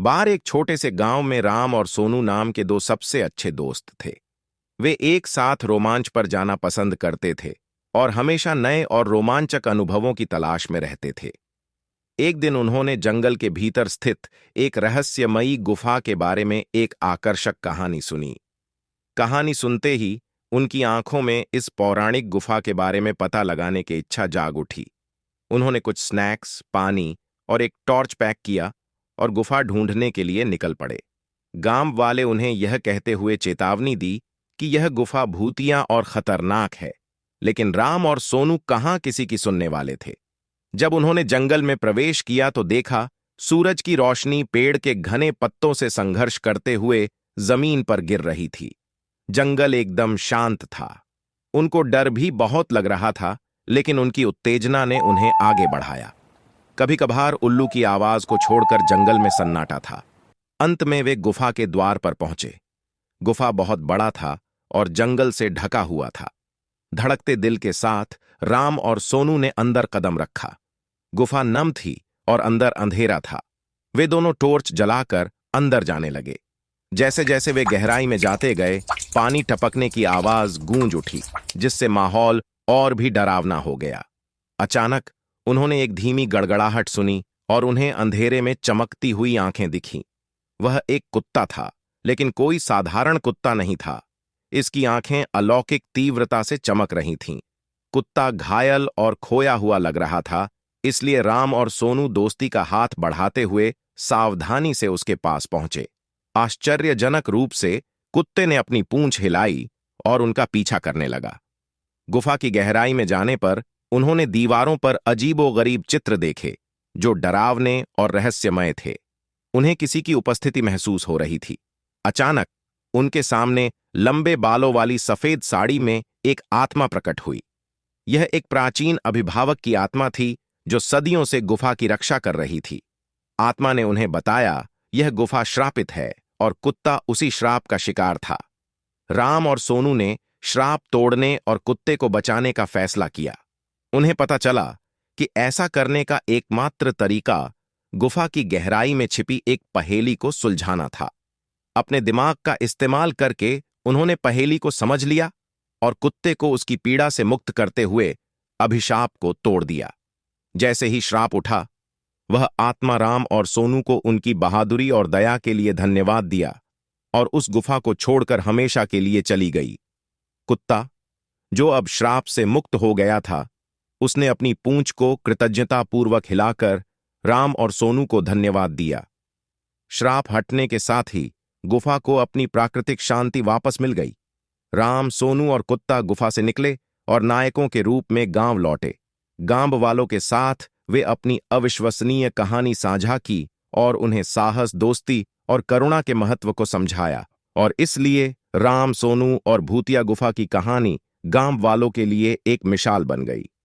बाहर एक छोटे से गांव में राम और सोनू नाम के दो सबसे अच्छे दोस्त थे। वे एक साथ रोमांच पर जाना पसंद करते थे और हमेशा नए और रोमांचक अनुभवों की तलाश में रहते थे। एक दिन उन्होंने जंगल के भीतर स्थित एक रहस्यमयी गुफा के बारे में एक आकर्षक कहानी सुनी। कहानी सुनते ही उनकी आंखों में इस पौराणिक गुफा के बारे में पता लगाने की इच्छा जाग उठी। उन्होंने कुछ स्नैक्स, पानी और एक टॉर्च पैक किया और गुफा ढूंढने के लिए निकल पड़े। गांव वाले उन्हें यह कहते हुए चेतावनी दी कि यह गुफा भूतिया और खतरनाक है, लेकिन राम और सोनू कहां किसी की सुनने वाले थे। जब उन्होंने जंगल में प्रवेश किया तो देखा सूरज की रोशनी पेड़ के घने पत्तों से संघर्ष करते हुए जमीन पर गिर रही थी। जंगल एकदम शांत था। उनको डर भी बहुत लग रहा था, लेकिन उनकी उत्तेजना ने उन्हें आगे बढ़ाया। कभी कभार उल्लू की आवाज को छोड़कर जंगल में सन्नाटा था। अंत में वे गुफा के द्वार पर पहुंचे। गुफा बहुत बड़ा था और जंगल से ढका हुआ था। धड़कते दिल के साथ राम और सोनू ने अंदर कदम रखा। गुफा नम थी और अंदर अंधेरा था। वे दोनों टॉर्च जलाकर अंदर जाने लगे। जैसे जैसे वे गहराई में जाते गए, पानी टपकने की आवाज गूंज उठी, जिससे माहौल और भी डरावना हो गया। अचानक उन्होंने एक धीमी गड़गड़ाहट सुनी और उन्हें अंधेरे में चमकती हुई आंखें दिखीं। वह एक कुत्ता था, लेकिन कोई साधारण कुत्ता नहीं था। इसकी आंखें अलौकिक तीव्रता से चमक रही थीं। कुत्ता घायल और खोया हुआ लग रहा था, इसलिए राम और सोनू दोस्ती का हाथ बढ़ाते हुए सावधानी से उसके पास पहुंचे। आश्चर्यजनक रूप से कुत्ते ने अपनी पूंछ हिलाई और उनका पीछा करने लगा। गुफा की गहराई में जाने पर उन्होंने दीवारों पर अजीबोगरीब चित्र देखे, जो डरावने और रहस्यमय थे। उन्हें किसी की उपस्थिति महसूस हो रही थी। अचानक उनके सामने लंबे बालों वाली सफेद साड़ी में एक आत्मा प्रकट हुई। यह एक प्राचीन अभिभावक की आत्मा थी, जो सदियों से गुफा की रक्षा कर रही थी। आत्मा ने उन्हें बताया, यह गुफा श्रापित है और कुत्ता उसी श्राप का शिकार था। राम और सोनू ने श्राप तोड़ने और कुत्ते को बचाने का फैसला किया। उन्हें पता चला कि ऐसा करने का एकमात्र तरीका गुफा की गहराई में छिपी एक पहेली को सुलझाना था। अपने दिमाग का इस्तेमाल करके उन्होंने पहेली को समझ लिया और कुत्ते को उसकी पीड़ा से मुक्त करते हुए अभिशाप को तोड़ दिया। जैसे ही श्राप उठा, वह आत्मा राम और सोनू को उनकी बहादुरी और दया के लिए धन्यवाद दिया और उस गुफा को छोड़कर हमेशा के लिए चली गई। कुत्ता, जो अब श्राप से मुक्त हो गया था, उसने अपनी पूंछ को कृतज्ञतापूर्वक हिलाकर राम और सोनू को धन्यवाद दिया। श्राप हटने के साथ ही गुफा को अपनी प्राकृतिक शांति वापस मिल गई। राम, सोनू और कुत्ता गुफा से निकले और नायकों के रूप में गांव लौटे। गांव वालों के साथ वे अपनी अविश्वसनीय कहानी साझा की और उन्हें साहस, दोस्ती और करुणा के महत्व को समझाया। और इसलिए राम, सोनू और भूतिया गुफा की कहानी गांव वालों के लिए एक मिसाल बन गई।